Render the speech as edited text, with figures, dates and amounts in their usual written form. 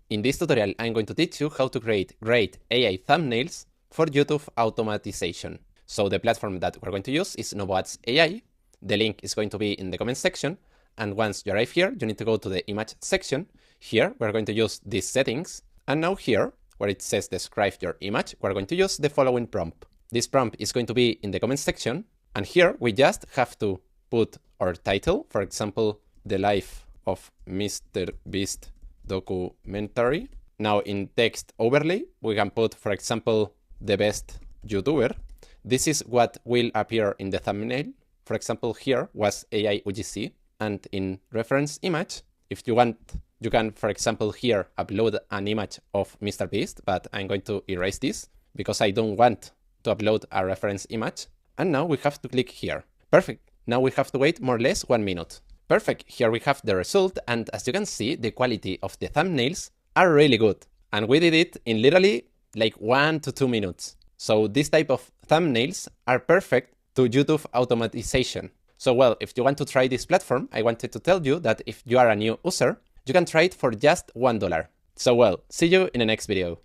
In this tutorial, I'm going to teach you how to create great AI thumbnails for YouTube automatization. So the platform that we're going to use is novoads.ai. The link is going to be in the comment section. And once you arrive here, you need to go to the image section. Here, we're going to use these settings. And now here, where it says describe your image, we're going to use the following prompt. This prompt is going to be in the comment section. And here, we just have to put our title, for example, the life of Mr. Beast documentary. Now in text overlay, we can put, for example, the best YouTuber. This is what will appear in the thumbnail. For example, here was AI UGC. And in reference image, if you want, you can, for example, here upload an image of Mr. Beast, but I'm going to erase this because I don't want to upload a reference image. And now we have to click here. Perfect. Now we have to wait more or less 1 minute. Perfect. Here we have the result. And as you can see, the quality of the thumbnails are really good. And we did it in literally like 1 to 2 minutes. So this type of thumbnails are perfect to YouTube automatization. So well, if you want to try this platform, I wanted to tell you that if you are a new user, you can try it for just $1. So well, see you in the next video.